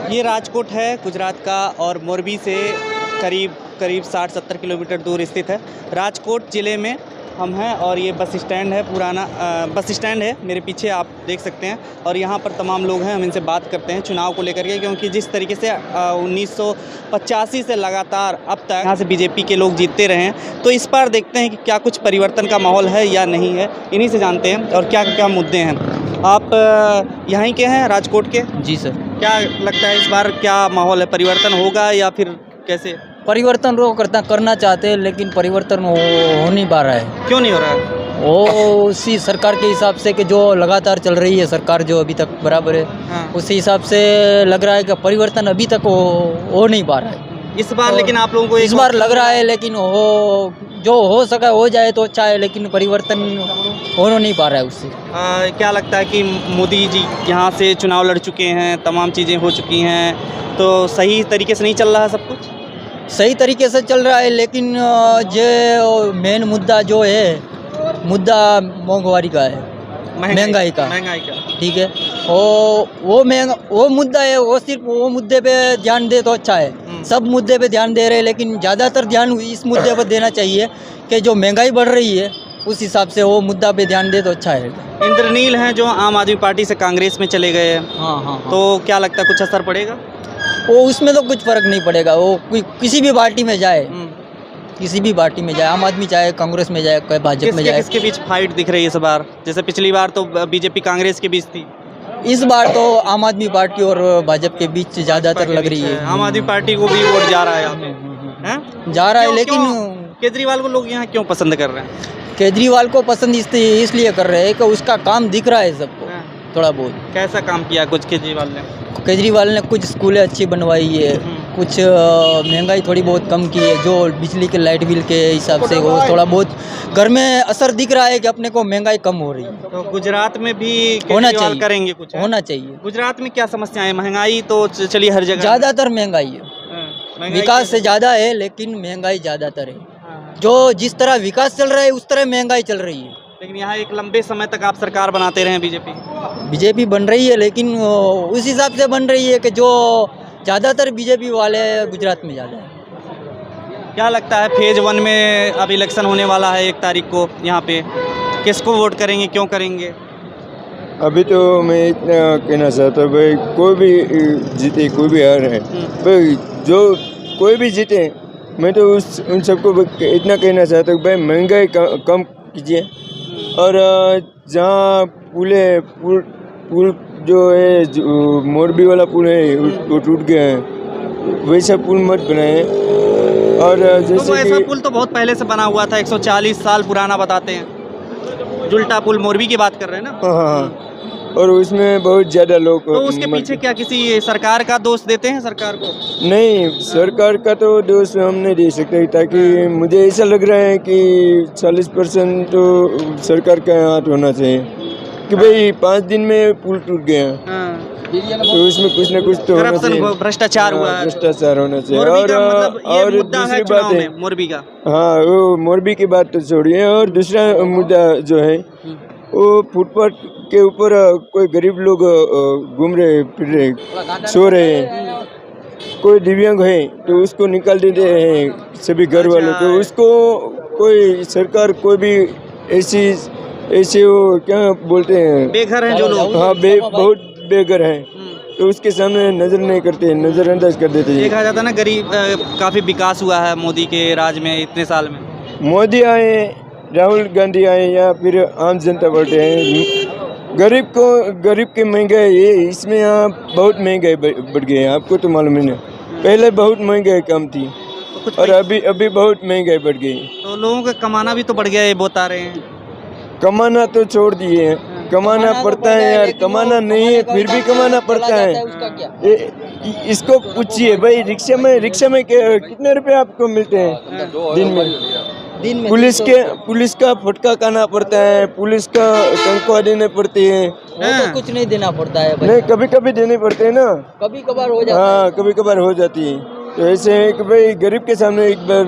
ये राजकोट है गुजरात का और मोरबी से करीब 60-70 किलोमीटर दूर स्थित है। राजकोट ज़िले में हम हैं और ये बस स्टैंड है, पुराना बस स्टैंड है मेरे पीछे आप देख सकते हैं। और यहाँ पर तमाम लोग हैं, हम इनसे बात करते हैं चुनाव को लेकर के, क्योंकि जिस तरीके से 1985 से लगातार अब तक यहाँ से बीजेपी के लोग जीतते रहे हैं, तो इस बार देखते हैं कि क्या कुछ परिवर्तन का माहौल है या नहीं है। इन्हीं से जानते हैं और क्या क्या मुद्दे हैं। आप यहीं के हैं, राजकोट के? जी सर। क्या लगता है इस बार क्या माहौल है, परिवर्तन होगा या फिर कैसे? परिवर्तन करना चाहते हैं, लेकिन परिवर्तन हो नहीं पा रहा है। क्यों नहीं हो रहा है? वो उसी सरकार के हिसाब से कि जो लगातार चल रही है सरकार, जो अभी तक बराबर है, हाँ। उसी हिसाब से लग रहा है कि परिवर्तन अभी तक हो नहीं पा रहा है इस बार। लेकिन आप लोगों को इस बार लग रहा है, लेकिन जो हो सका हो जाए तो अच्छा है, लेकिन परिवर्तन हो नहीं पा रहा है उससे। क्या लगता है कि मोदी जी यहाँ से चुनाव लड़ चुके हैं, तमाम चीज़ें हो चुकी हैं, तो सही तरीके से नहीं चल रहा है सब कुछ? सही तरीके से चल रहा है, लेकिन जो मेन मुद्दा जो है, मुद्दा महंगाई का है, महंगाई का, ठीक है। वो मुद्दा है, वो सिर्फ वो मुद्दे पे ध्यान दे तो अच्छा है। सब मुद्दे पे ध्यान दे रहे हैं, लेकिन ज़्यादातर ध्यान इस मुद्दे पर देना चाहिए कि जो महंगाई बढ़ रही है उस हिसाब से वो मुद्दा पे ध्यान दे तो अच्छा है। इंद्रनील हैं जो आम आदमी पार्टी से कांग्रेस में चले गए हैं। हाँ। तो क्या लगता है कुछ असर पड़ेगा? वो उसमें तो कुछ फर्क नहीं पड़ेगा। वो किसी भी पार्टी में जाए, किसी भी पार्टी में जाए, आम आदमी चाहे कांग्रेस में जाए, कोई भाजपा में जाए। किसके बीच फाइट दिख रही है इस बार? जैसे पिछली बार तो बीजेपी कांग्रेस के बीच थी, इस बार तो आम आदमी पार्टी और भाजपा के बीच ज़्यादातर लग रही है। आम आदमी पार्टी को भी वोट जा रहा है यहाँ पे, जा रहा है। लेकिन केजरीवाल को लोग यहाँ क्यों पसंद कर रहे हैं? केजरीवाल को पसंद इसलिए कर रहे हैं कि उसका काम दिख रहा है सबको, थोड़ा बहुत। कैसा काम किया कुछ केजरीवाल ने? केजरीवाल ने कुछ स्कूलें अच्छी बनवाई है, कुछ महंगाई थोड़ी बहुत कम की है, जो बिजली के लाइट बिल के हिसाब से वो थोड़ा बहुत घर में असर दिख रहा है कि अपने को महंगाई कम हो रही है। तो गुजरात में भी होना चाहिए, करेंगे कुछ? होना चाहिए। गुजरात में क्या समस्या है? महंगाई तो चलिए हर जगह, ज़्यादातर महंगाई है, विकास से ज़्यादा है, लेकिन महंगाई ज़्यादातर है। जो जिस तरह विकास चल रहा है उस तरह महंगाई चल रही है। लेकिन यहाँ एक लंबे समय तक आप सरकार बनाते रहे, बीजेपी बन रही है, लेकिन उस हिसाब से बन रही है कि जो ज़्यादातर बीजेपी वाले गुजरात में ज़्यादा है। क्या लगता है फेज 1 में अब इलेक्शन होने वाला है 1 तारीख को, यहाँ पे किसको वोट करेंगे, क्यों करेंगे? अभी तो मैं इतना कहना चाहता हूँ भाई, कोई भी जीते कोई भी हार है भाई, जो कोई भी जीते, मैं तो उन सबको इतना कहना चाहता हूँ भाई, महंगाई कम कीजिए। और जहाँ पुल जो है, मोरबी वाला पुल है वो टूट गया है, वैसा पुल मत बनाए। और जैसे तो ऐसा पुल तो बहुत पहले से बना हुआ था, 140 साल पुराना बताते हैं। जुलटा पुल मोरबी की बात कर रहे हैं ना? हाँ। और उसमें बहुत ज़्यादा लोग, तो उसके पीछे क्या किसी सरकार का दोष देते हैं सरकार को? नहीं, सरकार का तो दोष हम नहीं दे सकते, ताकि मुझे ऐसा लग रहा है कि 40% तो सरकार का हाथ होना चाहिए कि भाई 5 दिन में पुल टूट गया, तो उसमें कुछ ना कुछ तो होना चाहिए। भ्रष्टाचार हुआ, भ्रष्टाचार होना चाहिए। और दूसरी बात है मोरबी का, हाँ, वो मोरबी की बात तो छोड़िए। और दूसरा मुद्दा जो है, वो फुटपाथ के ऊपर कोई गरीब लोग घूम रहे, फिर रहे, सो रहे हैं, कोई दिव्यांग है तो उसको निकाल देते हैं सभी घर वालों को। उसको कोई सरकार कोई भी ऐसे वो क्या बोलते हैं, बेघर हैं जो लोग, हाँ, बहुत बेघर हैं, तो उसके सामने नजर नहीं करते, नजरअंदाज कर देते हैं। देखा जाता है ना, गरीब काफ़ी विकास हुआ है मोदी के राज में, इतने साल में। मोदी आए, राहुल गांधी आए, या फिर आम जनता पार्टी आए, गरीब की महंगाई है, इसमें यहाँ बहुत महंगाई बढ़ गई है। आपको तो मालूम है ना, पहले बहुत महंगाई कम थी और अभी बहुत महंगाई बढ़ गई। तो लोगों का कमाना भी तो बढ़ गया है, बता रहे हैं। कमाना तो छोड़ दिए हैं, कमाना पड़ता है यार, कमाना नहीं है फिर भी कमाना पड़ता है। इसको पूछिए भाई, रिक्शा में कितने रुपए आपको मिलते हैं दिन में? पुलिस का फटका खाना पड़ता है, पुलिस का तनख्वाह देने पड़ती है। तो कुछ नहीं देना पड़ता है भाई। नहीं, कभी कभी देने पड़ते हैं ना, कभी कभार हो जाता है। हाँ, कभी कभार हो जाती है। तो ऐसे है कि भाई गरीब के सामने एक बार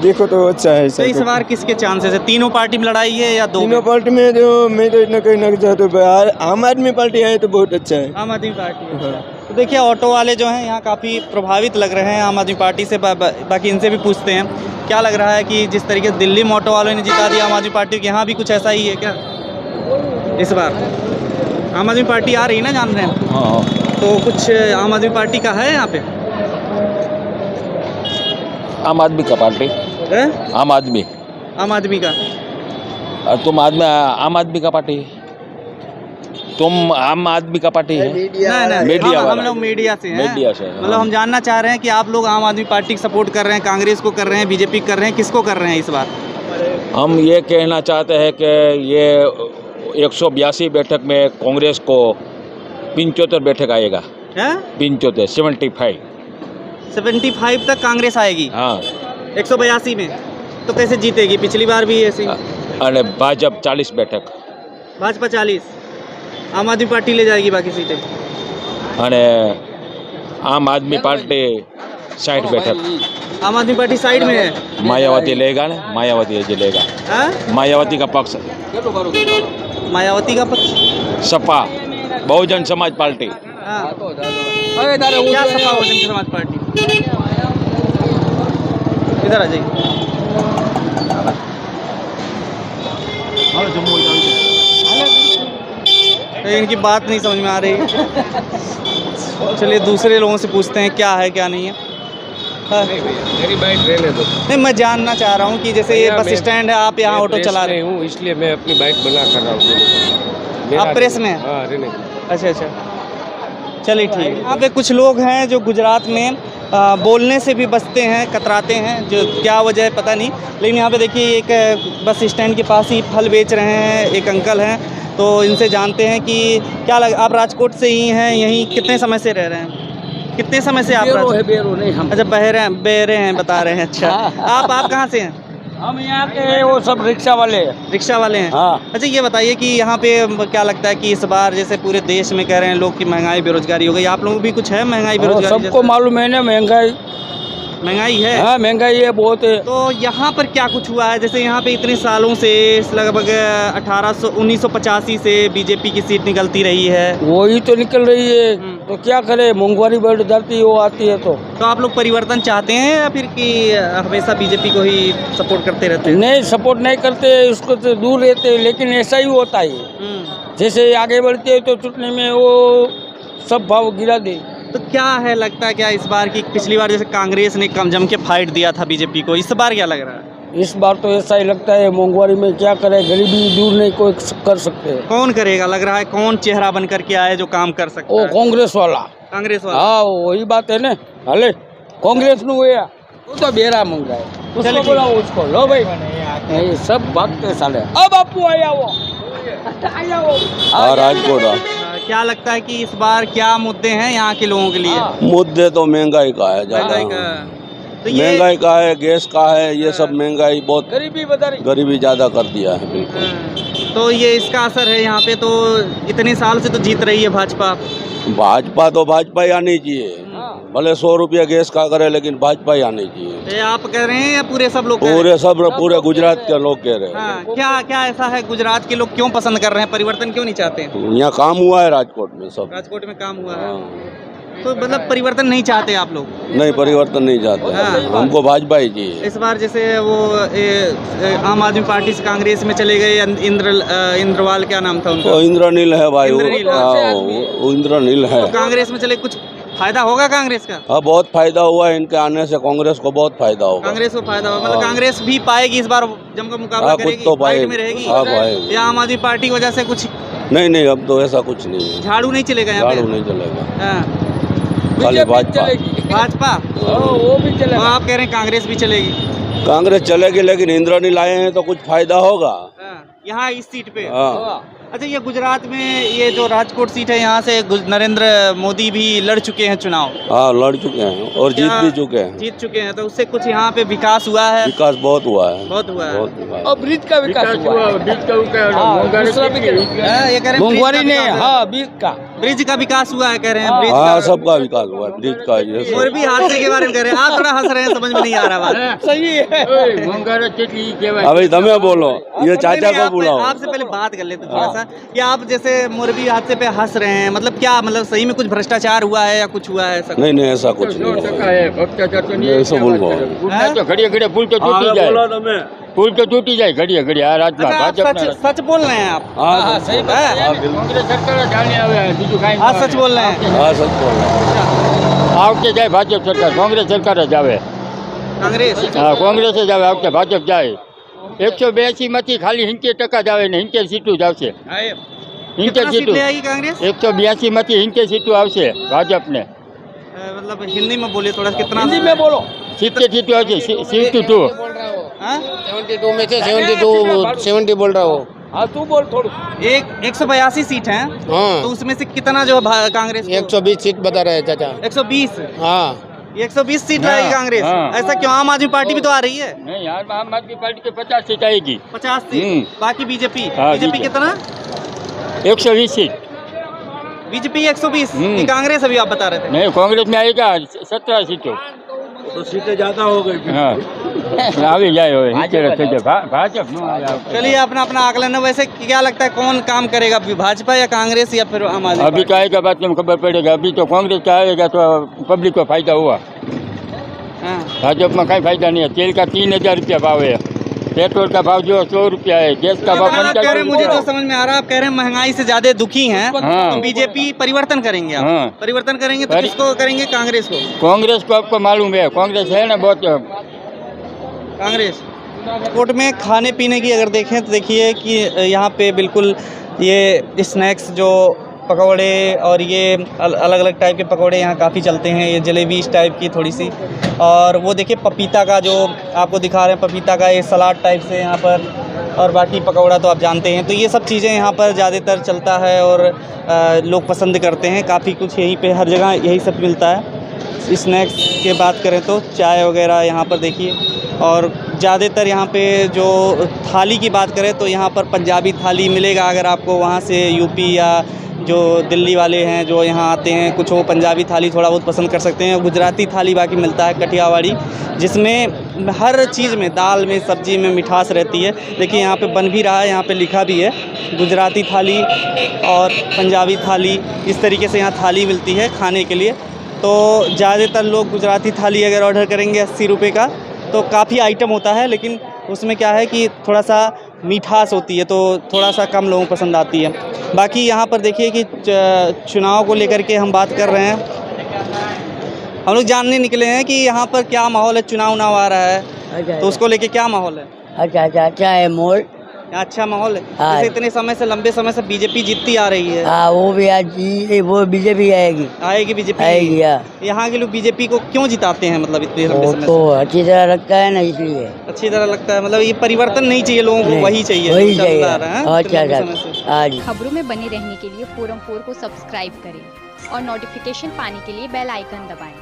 देखो तो अच्छा है तो इस बार किसके चांसेस है? तीनों पार्टी में लड़ाई है या दो तीनों में? पार्टी में जो मैं तो इतना कहना चाहता हूँ, आम आदमी पार्टी आए तो बहुत अच्छा है। आम आदमी पार्टी है। तो देखिए ऑटो वाले जो हैं यहाँ काफ़ी प्रभावित लग रहे हैं आम आदमी पार्टी से। बाकी इनसे भी पूछते हैं क्या लग रहा है कि जिस तरीके से दिल्ली में ऑटो वालों ने जिता दिया आम आदमी पार्टी को, यहाँ भी कुछ ऐसा ही है क्या इस बार? आम आदमी पार्टी आ रही है ना, जान रहे हैं? हाँ, तो कुछ आम आदमी पार्टी का है यहाँ पे? आम आदमी का पार्टी, है? आम आदमी। आम आदमी का? और तुम आम आदमी का पार्टी, तुम आम आदमी का पार्टी है। नहीं मीडिया हम वाला। लोग मीडिया से हैं। मीडिया से, हाँ। मतलब हम जानना चाह रहे हैं कि आप लोग आम आदमी पार्टी को सपोर्ट कर रहे हैं, कांग्रेस को कर रहे हैं, बीजेपी कर रहे हैं, किसको कर रहे हैं इस बार? हम ये कहना चाहते हैं कि ये 182 बैठक में कांग्रेस को 75 बैठक आएगा। 75 75 तक कांग्रेस आएगी? हाँ। 182 में तो कैसे जीतेगी? पिछली बार भी ऐसे ही। अरे भाजपा 40 बैठक, भाजपा 40, आम आदमी पार्टी ले जाएगी बाकी सीटें। अरे आम आदमी पार्टी 60 बैठक। आम आदमी पार्टी साइड में है। मायावती लेगा ना, मायावती जी लेगा। हाँ? मायावती का पक्ष, मायावती का पक्ष? सपा बहुजन समाज पार्टी। हाँ। क्या सपा बहुजन समाज पार्टी? इधर आ जाइए। तो इनकी बात नहीं समझ में आ रही। चलिए दूसरे लोगों से पूछते हैं क्या है क्या नहीं है। हाँ। मेरी बाइक रहने दो। नहीं, मैं जानना चाह रहा हूँ कि जैसे ये बस स्टैंड है, आप यहाँ ऑटो चला रहे हूँ, इसलिए मैं अपनी बाइक बना कर रहा हूँ। आप प्रेस में हैं? हाँ, रहने। अच्छा अच्छा, चलिए ठीक है। यहाँ पे कुछ लोग हैं जो गुजरात में बोलने से भी बचते हैं, कतराते हैं, जो क्या वजह है पता नहीं। लेकिन यहाँ पे देखिए एक बस स्टैंड के पास ही फल बेच रहे हैं एक अंकल हैं, तो इनसे जानते हैं कि क्या आप राजकोट से ही हैं? यहीं कितने समय से रह रहे हैं? कितने समय से आप बेरो नहीं हम। अच्छा बहरे हैं बता रहे हैं। अच्छा आप कहाँ से हैं? हम यहाँ के वो सब रिक्शा वाले हैं। रिक्शा वाले हैं? हाँ। अच्छा ये बताइए कि यहाँ पे क्या लगता है कि इस बार जैसे पूरे देश में कह रहे हैं लोग कि महंगाई बेरोजगारी हो गई, आप लोगों को भी कुछ है महंगाई बेरोजगारी? सबको मालूम है ना, महंगाई है। हाँ, महंगाई है बहुत है। तो यहाँ पर क्या कुछ हुआ है? जैसे यहाँ पे इतने सालों से लगभग 1985 से बीजेपी की सीट निकलती रही है। वही तो निकल रही है, तो क्या करे, महंगाई बढ़ जाती है, वो आती है। तो आप लोग परिवर्तन चाहते हैं या फिर कि हमेशा बीजेपी को ही सपोर्ट करते रहते हैं? नहीं, सपोर्ट नहीं करते, उसको तो दूर रहते हैं, लेकिन ऐसा ही होता है। जैसे आगे बढ़ते हैं तो चुटने में वो सब भाव गिरा दे। तो क्या है, लगता है क्या इस बार की? पिछली बार जैसे कांग्रेस ने कम जम के फाइट दिया था बीजेपी को, इस बार क्या लग रहा है? इस बार तो ऐसा ही लगता है, महंगाई में क्या करे, गरीबी दूर नहीं कोई कर सकते। कौन करेगा लग रहा है? कौन चेहरा बन करके आए जो काम कर सकता है? वो कांग्रेस वाला। कांग्रेस वाला? हाँ, वही बात है ना। हाले कांग्रेस में हुआ वो तो बेरा मंगा है, उसको बोला उसको लो भाई, ये सब भागते साले। अब बापू आया वो राजकोट। क्या लगता है कि इस बार क्या मुद्दे हैं यहाँ के लोगों के लिए? मुद्दे तो महंगाई का है, महंगाई का। तो ये महंगाई का है, गैस का है, ये सब महंगाई बहुत, गरीबी बता रही, गरीबी ज्यादा कर दिया है। बिल्कुल। तो ये इसका असर है यहाँ पे। तो इतने साल से तो जीत रही है भाजपा। भाजपा तो भाजपा ही आनी चाहिए, भले 100 रुपया गैस का करे, लेकिन भाजपा ही आनी चाहिए। ये आप कह रहे हैं या पूरे सब लोग? पूरे गुजरात के लोग कह रहे हैं। हाँ, क्या ऐसा है गुजरात के लोग क्यों पसंद कर रहे हैं, परिवर्तन क्यों नहीं चाहते हैं? यहाँ काम हुआ है राजकोट में, सब राजकोट में काम हुआ है, तो मतलब परिवर्तन नहीं चाहते आप लोग? नहीं, परिवर्तन नहीं चाहते। हाँ। हमको भाजपा ही चाहिए। इस बार जैसे वो आम आदमी पार्टी से कांग्रेस में चले गए इंद्रवाल, क्या नाम था उनका? इंद्रनील है भाई, इंद्रनील, वो इंद्रनील है। तो कांग्रेस में चले, कुछ फायदा होगा कांग्रेस का? हाँ, बहुत फायदा हुआ है इनके आने से, कांग्रेस को बहुत फायदा होगा। कांग्रेस को फायदा होगा, मतलब कांग्रेस भी पाएगी इस बार, जमकर मुकाबला करेगी, तो फाइट में रहेगी। हाँ पाएगी। या आम आदमी पार्टी की वजह से कुछ? नहीं, अब तो ऐसा कुछ नहीं है। झाड़ू नहीं चलेगा यहाँ पे? झाड़ू नहीं चलेगा, हाँ। खाली भाजपा। भाजपा वो भी चलेगा। आप कह रहे हैं कांग्रेस भी चलेगी? कांग्रेस चलेगी, लेकिन इंद्रनील आए हैं तो कुछ फायदा होगा यहाँ इस सीट पे। हाँ। अच्छा, ये गुजरात में ये जो राजकोट सीट है, यहाँ से नरेंद्र मोदी भी लड़ चुके हैं चुनाव। हाँ, लड़ चुके हैं और जीत भी चुके हैं। जीत चुके हैं, तो उससे कुछ यहाँ पे विकास हुआ है? विकास बहुत हुआ है, बहुत हुआ है। और ब्रिज का विकास हुआ, बीच का महंगाई नहीं, हाँ, बीज का ब्रिज का विकास हुआ है कह रहे हैं, ब्रिज हाँ का। सबका विकास हुआ ब्रिज का ये सब। मोरबी हादसे के बारे में कह रहे हैं, आप थोड़ा हंस रहे हैं, समझ में नहीं आ रहा बात। सही है। अभी तुम्हें बोलो ये चाचा को बुलाओ। आपसे पहले बात कर लेते थोड़ा सा कि आप जैसे मोरबी हादसे पे हंस रहे हैं, मतलब क्या, मतलब सही में कुछ भ्रष्टाचार हुआ है या कुछ हुआ है ऐसा? नहीं नहीं ऐसा कुछ नहीं है, ऐसा बोलो घड़िया घड़िया पुल तो टूटी जाए, पुल तो टूटी जाए घड़िया घड़िया रात में। अच्छा, आप सच बोल रहे हैं आप? हाँ सही कांग्रेस सरकार जाने आवे बीजू काई आप सच बोल रहे हैं? हाँ सच बोल रहे हैं। आवते जाए भाजप सरकार, कांग्रेस सरकार जावे, कांग्रेस? हाँ कांग्रेस जावे, आवते भाजप जाए। 182 માંથી ખાલી 70% જ આવે ને 70 સીટો જ આવશે, 70 कितना सीट સીટો। ले आएगी कांग्रेस? 182 માંથી 70 સીટો આવશે भाजपને। मतलब हिंदी में बोलिए थोड़ा, कितना हिंदी में बोलो। 70 सीटो આવશે, 72। हाँ? 72 में से 70 बोल रहा हो। हाँ तू बोल थोड़ा। 182 सीट हैं, हाँ तो उसमें से कितना जो कांग्रेस को? 120 सीट बता रहे हैं चाचा। 120? हाँ 120 सीट लाएगी कांग्रेस? हाँ। ऐसा क्यों? आम आदमी पार्टी भी तो आ रही है। नहीं यार, आम आदमी पार्टी के 50 सीट आएगी, 50 सीट, बाकी बीजेपी? हाँ, बीजेपी कितना? 120 सीट। बीजेपी 120? ये कांग्रेस अभी आप बता रहे थे। नहीं कांग्रेस में आएगा 17 सीटों। तो सीटें ज्यादा हो गई। हाँ આવી જાય હવે નીચે રખે છે ભાજપ નો આયા। चलिए अपना अपना आकलन है। वैसे क्या लगता है कौन काम करेगा, भाजपा या कांग्रेस या फिर आम आदमी अभी पार्टी? का आएगा बात में खबर पड़ेगा। अभी तो कांग्रेस का आएगा तो पब्लिक को फायदा हुआ, हाँ। भाजपा में कहीं फायदा नहीं है। तेल का 3000 रुपया भाव है, पेट्रोल का भाव जो 100 रुपया है, गैस का भाव आप कह रहे हैं, मुझे तो 55। समझ में आ रहा है, आप कह रहे हैं महंगाई से ज्यादा दुखी हैं, हाँ। तो बीजेपी परिवर्तन करेंगे आप? हाँ। परिवर्तन करेंगे तो किसको करेंगे? कांग्रेस को? कांग्रेस को आपको मालूम है, कांग्रेस है ना बहुत। कांग्रेस। कोर्ट में खाने पीने की अगर देखें तो देखिए कि यहाँ पे बिल्कुल ये स्नैक्स जो पकौड़े और ये अलग अलग टाइप के पकौड़े यहाँ काफ़ी चलते हैं। ये जलेबी इस टाइप की थोड़ी सी, और वो देखिए पपीता का जो आपको दिखा रहे हैं, पपीता का ये सलाद टाइप से यहाँ पर, और बाकी पकौड़ा तो आप जानते हैं। तो ये सब चीज़ें यहाँ पर ज़्यादातर चलता है और लोग पसंद करते हैं। काफ़ी कुछ यहीं पे हर जगह यही सब मिलता है। स्नैक्स की बात करें तो चाय वगैरह यहाँ पर देखिए, और ज़्यादातर यहाँ पे जो थाली की बात करें तो यहाँ पर पंजाबी थाली मिलेगा। अगर आपको वहाँ से यूपी या जो दिल्ली वाले हैं जो यहाँ आते हैं, कुछ वो पंजाबी थाली थोड़ा बहुत पसंद कर सकते हैं। गुजराती थाली बाकी मिलता है कठियावाड़ी, जिसमें हर चीज़ में, दाल में, सब्जी में मिठास रहती है। देखिए यहाँ पे बन भी रहा है, यहाँ पे लिखा भी है गुजराती थाली और पंजाबी थाली। इस तरीके से यहाँ थाली मिलती है खाने के लिए। तो ज़्यादातर लोग गुजराती थाली अगर ऑर्डर करेंगे 80 रुपये का, तो काफ़ी आइटम होता है, लेकिन उसमें क्या है कि थोड़ा सा मिठास होती है, तो थोड़ा सा कम लोगों को पसंद आती है। बाकी यहाँ पर देखिए कि चुनाव को लेकर के हम बात कर रहे हैं। हम लोग जानने निकले हैं कि यहाँ पर क्या माहौल है, चुनाव आ रहा है, तो उसको लेके क्या माहौल है? अच्छा है मोल। अच्छा माहौल है। हाँ। जैसे इतने समय से, लंबे समय से बीजेपी जीतती आ रही है। हाँ वो भी आज वो बीजेपी आएगी। आएगी बीजेपी? आएगी। यहाँ के लोग बीजेपी को क्यों जिताते हैं, मतलब इतने लंबे वो समय तो से? अच्छी तरह लगता है ना, इसलिए अच्छी तरह लगता है। मतलब ये परिवर्तन नहीं चाहिए लोगों को, वही चाहिए, वही जो चल चाहिए। रहा है, हाँ, अच्छा इतने लंबे समय से। आज खबरों में बने रहने के लिए फोरम 4 को सब्सक्राइब करें और नोटिफिकेशन पाने के लिए बेल आइकन दबाएं।